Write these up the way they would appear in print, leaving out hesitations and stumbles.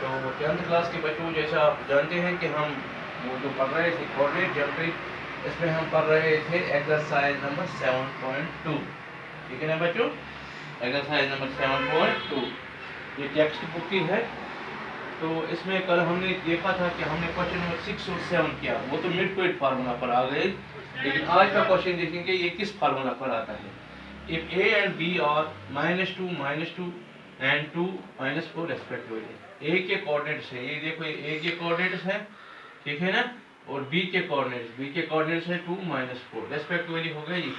तो 10th class के बच्चों, जैसा आप जानते हैं कि हम वो जो पढ़ रहे थे कोऑर्डिनेट ज्योमेट्री, इसमें हम पढ़ रहे थे एक्सरसाइज नंबर 7.2। ठीक है ना बच्चों, एक्सरसाइज नंबर 7.2 ये टेक्स्ट बुक की है। तो इसमें कल हमने देखा था कि हमने क्वेश्चन नंबर 6 और 7 किया, वो तो मिड पॉइंट फार्मूला पर आ गए, लेकिन आज का क्वेश्चन देखेंगे ये किस फार्मूला पर आता है। If a and b are -2 and 2 -4 respectively, a के कोऑर्डिनेट्स है, ये देखो ये a के कोऑर्डिनेट्स है, ठीक है ना, और b के कोऑर्डिनेट्स है 2 -4 रेस्पेक्टिवली हो गया। ये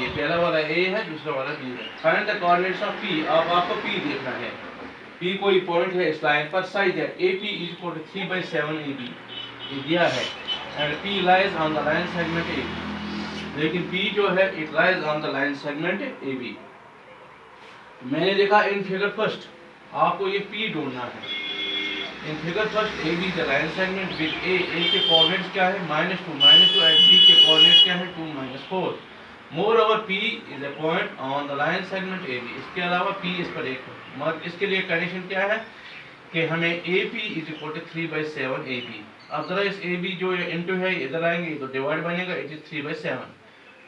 पहला वाला a है, दूसरा वाला b है। Find the coordinates of p, अब आपको p देखना है। p कोई पॉइंट है इस लाइन पर, साइड दैट AP = 3/7 AB ये दिया है, and p lies on the line segment AB, लेकिन P जो है it lies on the line segment AB। मैंने देखा इन फिगर फर्स्ट आपको ये P ढूंढना है। In figure first AB the line segment with A के कोऑर्डिनेट्स क्या है -2 एंड B के कोऑर्डिनेट्स क्या है 2 -4। More over P is a point on the line segment AB। इसके अलावा P इस पर एक, मगर इसके लिए कंडीशन क्या है कि हमें AP = 3/7 AB। अब जरा इस AB जो इनटू है इधर आएंगे तो डिवाइड बनेगा, इट इज 3/7,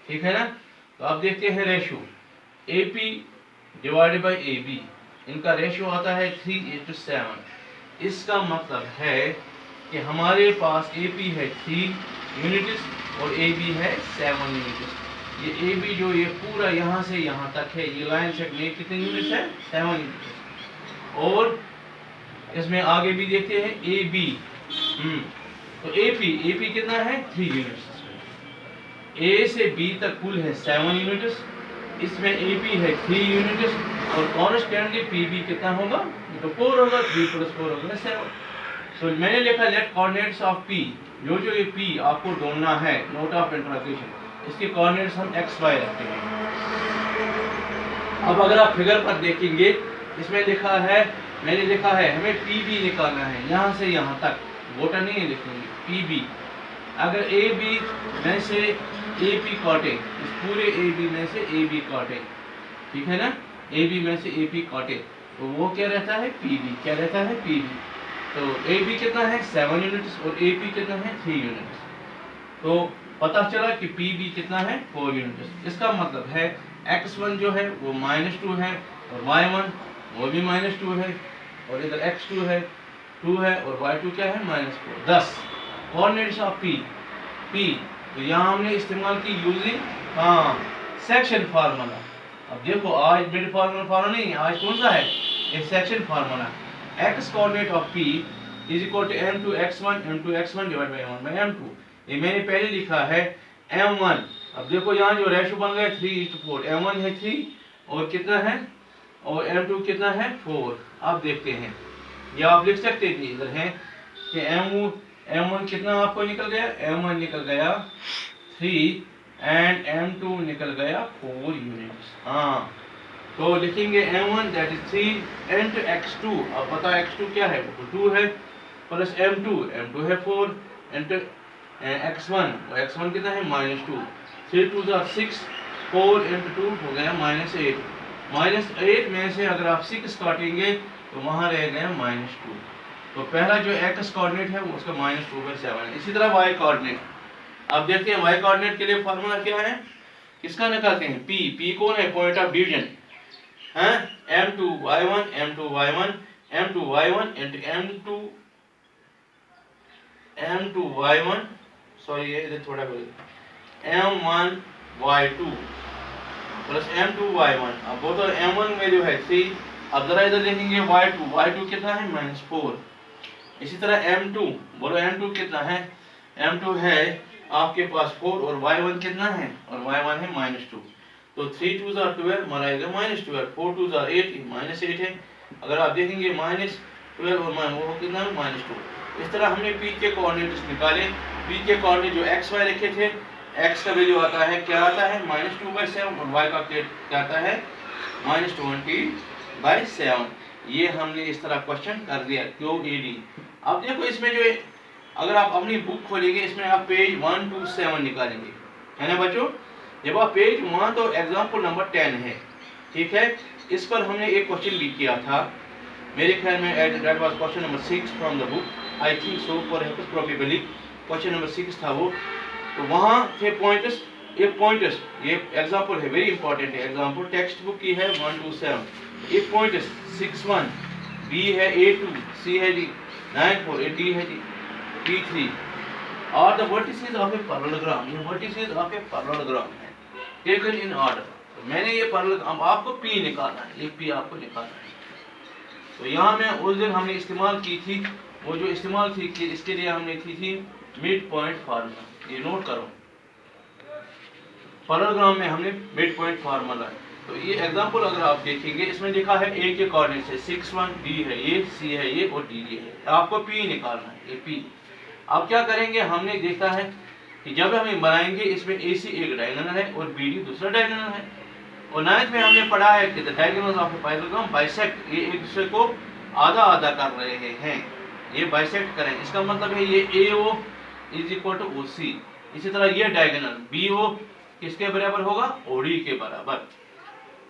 ठीक है ना। तो अब देखते हैं ratio AP divided by AB, इनका रेशियो आता है 3:7। इसका मतलब है कि हमारे पास AP है 3 यूनिट्स और AB है 7 यूनिट्स। ये AB जो ये पूरा यहाँ से यहाँ तक है, ये लाइन सेगमेंट कितने यूनिट्स है 7 यूनिट्स। और इसमें आगे भी देखते हैं AB, तो AP कितना है 3 यूनिट्स। A से B तक कुल है 7 यूनिट्स, इसमें AP है 3 यूनिट्स और कॉन्स्टेंटली PB कितना होगा, तो 4 होगा, 3 + 4 होगा 7। तो मैंने लिखा लेट कोऑर्डिनेट्स ऑफ P, जो ये P आपको ढूंढना है, नोट ऑफ इंटरोगेशन, इसके कोऑर्डिनेट्स हम XY रखते हैं। अब अगर आप फिगर पर देखेंगे, इसमें लिखा है, मैंने लिखा है हमें PB निकालना है, यहाँ से यहाँ तक, वोटा नहीं लिखेंगे PB। अगर AB में से AP काटे, इस पूरे AB में से AB काटे, ठीक है ना, AB में से AP काटे, तो वो क्या रहता है PB, क्या रहता है PB। तो AB कितना है 7 यूनिट्स और AP कितना है 3 यूनिट्स। तो पता चला कि PB कितना है 4 यूनिट्स। इसका मतलब है x1 जो है वो -2 है और y1 वो भी -2 है और इधर x2 है 2 है और y2 क्या है -4। 10 कोऑर्डिनेट्स ऑफ P, तो यहाँ हमने इस्तेमाल की यूजिंग सेक्शन फार्मूला। अब देखो आज मिड फार्मूला नहीं, आज कौन सा है, ये section formula. x coordinate of P = m2x1 m2x1/1/m2। ये मैंने पहले लिखा है m1। अब देखो यहाँ जो रेशियो बन गया 3:4, m1 है 3 और कितना है, और m2 कितना है 4। अब देखते हैं, या आप लिख सकते थे इधर है कि m1 कितना आपको निकल गया, m1 निकल गया 3 एंड m2 निकल गया 4 यूनिट्स। तो लिखेंगे m1 that is 3 into x2। अब पता x2 क्या है, वो 2 है, प्लस m2 है 4 into x1, और x1 कितना है -2, 3 2 6, 4 into 2 हो गया -8। -8 में से अगर आप 6 काटेंगे तो वहाँ रह गया -2। तो पहला जो x कोऑर्डिनेट है वो उसका -2/7 है। इसी तरह y कोऑर्डिनेट, अब देखते हैं y कोऑर्डिनेट के लिए फार्मूला क्या है, किसका निकालते हैं, P कौन है, पॉइंट ऑफ डिवीजन है, m2y1 into m2y1, सॉरी ये इधर थोड़ा m1y2 प्लस m2y1। अब वो तो m1 वैल्यू है 3, अब जरा इधर देखेंगे y2 कितना है -4। इसी तरह m2, बोलो m2 कितना है, m2 है आपके पास 4 और y1 कितना है, और y1 है -2। तो 3 2 12 मराएगा -12, 4 2 8 -8 है। अगर आप देखेंगे -12 और वो कितना है -2। इस तरह हमने P के कोऑर्डिनेट्स निकाले। P के कोऑर्डिनेट जो XY रखे थे, x का वैल्यू आता है, क्या आता है -2/7 और y का क्या आता है -20/7। ये हमने इस तरह क्वेश्चन कर दिया QED। अब देखो इसमें जो अगर आप अपनी बुक खोलेंगे, इसमें आप पेज 1 to 7 निकालेंगे, है ना बच्चों। जब आप पेज 1 तो एग्जाम्पल नंबर 10 है, ठीक है। इस पर हमने एक क्वेश्चन भी किया था मेरे ख्याल में that was question number 6 from the book, I think so, perhaps probably question number 6 था वो। तो वहाँ थे पॉइंट्स, एक पॉइंट्स, ये एग्जांपल है, वेरी इंपॉर्टेंट है एग्जांपल, टेक्स्ट बुक की है 1 to 7। एक पॉइंट्स 6-1, बी है A2, सी है जी 9-4, डी है जी P3 और the vertices of a parallelogram, ये वर्टिसेस ऑफ ए पैरेललोग्राम है टेकन इन ऑर्डर। तो मैंने ये पैरेललोग्राम, आपको P निकालना है, ये P आपको निकालना है। तो यहाँ में उस दिन हमने इस्तेमाल की थी, वो जो इस्तेमाल थी कि इसके लिए हमने थी मिड पॉइंट फार्मूला, ये नोट करो, पैरेललोग्राम में हमने मिड पॉइंट फार्मूला है। तो ये एग्जांपल अगर आप देखेंगे, इसमें लिखा है ए के कोऑर्डिनेट है 6-1, बी है ये, सी है ये और डी ये है, आपको पी निकालना है, ये पी। अब क्या करेंगे, हमने देखा है कि जब हम बनाएंगे इसमें ए सी एक डायगोनल है और बी डी दूसरा डायगोनल है। और 9th में हमने पढ़ा है कि the diagonals of a parallelogram bisect, ये एक दूसरे को आधा आधा कर रहे हैं, ये बाइसेक्ट करें, इसका मतलब है ये A O is equal to O C. इसी तरह ये डायगोनल बी ओ किसके बराबर होगा, ओडी के बराबर।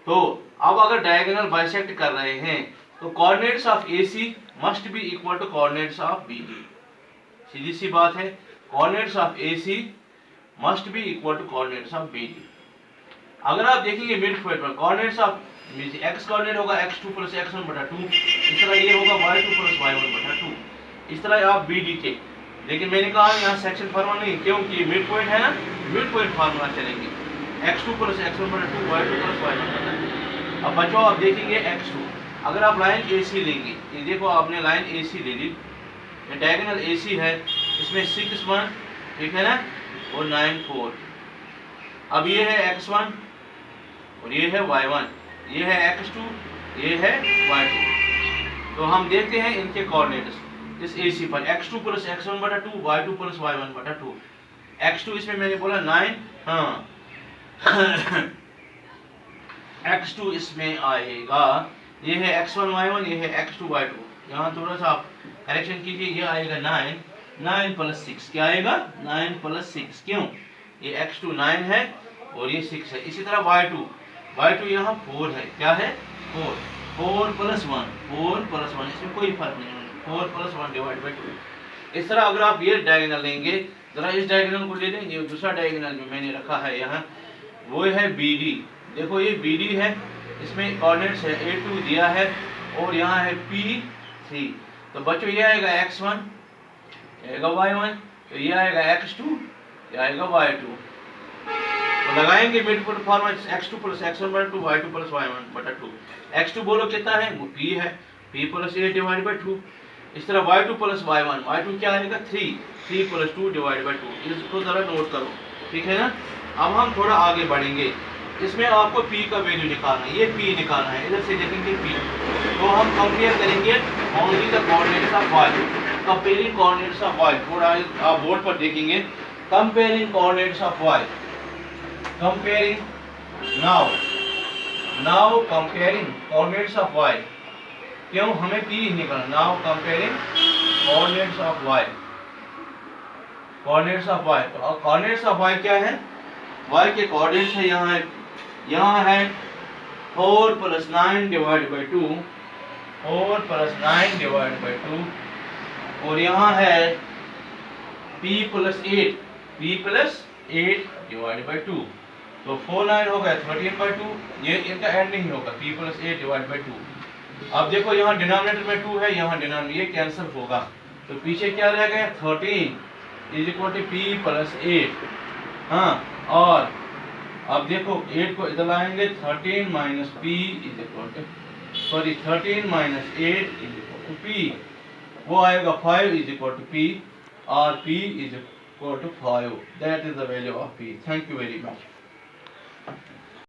तो अब अगर डायगोनल बाइसेक्ट कर रहे हैं तो coordinates of AC must be equal to coordinates of BD, सीधी सी बात है, coordinates of AC must be equal to coordinates of BD। अगर आप देखेंगे मिड पॉइंट पर कोऑर्डिनेट्स ऑफ x कोऑर्डिनेट होगा x2 + x1/2, इस तरह ये होगा y2 + y1/2, इस तरह आप BD के। लेकिन मैंने कहा यहाँ सेक्शन फार्मूला नहीं, क्योंकि ये मिड पॉइंट है ना, मिड पॉइंट फार्मूला चलेंगे, x2 + x1/2, y2 + y1/2। अब बच्चों आप देखेंगे x2, अगर आप लाइन AC लेंगे, ये देखो आपने लाइन AC ले ली, ये डायगोनल AC है, इसमें 6-1 ठीक है ना और 9-4। अब ये है x1 और ये है y1, ये है x2, ये है y2। तो हम देखते हैं इनके कोऑर्डिनेट्स इस AC पर, x2 + x1/2, y2 + y1/2। x2 इसमें मैंने बोला 9, हाँ x2 इसमें आएगा, ये है x1 y1, ये है x2 y2। यहाँ थोड़ा सा आप करेक्शन कीजिए, ये आएगा 9 + 6, क्या आएगा 9 + 6, क्यों, ये x2 9 है और ये 6 है। इसी तरह y2 यहाँ 4 है, क्या है 4 + 1, इसमें कोई फर्क नहीं है, 4 + 1 / 2। इस तरह अगर आप ये डायगोनल लेंगे, जरा इस डायगोनल को ले लें, ये दूसरा डायगोनल जो मैंने रखा है यहाँ वो है BD। देखो ये BD है, इसमें कोऑर्डिनेट्स है A2 दिया है और यहाँ है P3। तो बच्चों ये आएगा x1, ये आएगा y1, तो ये आएगा x2, ये आएगा y2। तो लगाएंगे mid point formula x2 + x1/2, y2 + y1/2। x2 बोलो कितना है, वो P है, P + A / 2। इस तरह y2 + y1, y2 क्या आएगा 3 + 2 / 2। इसको जरा नोट करो, ठीक है ना। अब हम थोड़ा आगे बढ़ेंगे, इसमें आपको P का वैल्यू निकालना है, ये P निकालना है, इधर से देखेंगे P। तो हम कंपेयर करेंगे only the coordinates of y, comparing coordinates of y। थोड़ा आप बोर्ड पर देखेंगे, comparing coordinates of y, comparing now comparing coordinates of y, क्यों हमें P निकालना, now comparing coordinates of y, coordinates of y। तो कोऑर्डिनेट्स ऑफ y क्या है, y के कोऑर्डिनेट्स है, यहाँ है 4 + 9 / 2, 4 + 9 / 2 और यहाँ है P + 8 / 2। तो 4 9 हो गया 13/2, ये इनका ऐड नहीं होगा, P + 8 / 2। अब देखो यहाँ डिनोमिनेटर में 2 है, यहाँ डिनोमिनेटर ये कैंसिल होगा, तो पीछे क्या रह गया 13 = P + 8। हाँ, और अब देखो 8 को इधर लाएंगे, 13 - P = 13 - 8 = P, वो आएगा 5 = P और P = 5। That is the value of P। Thank you very much.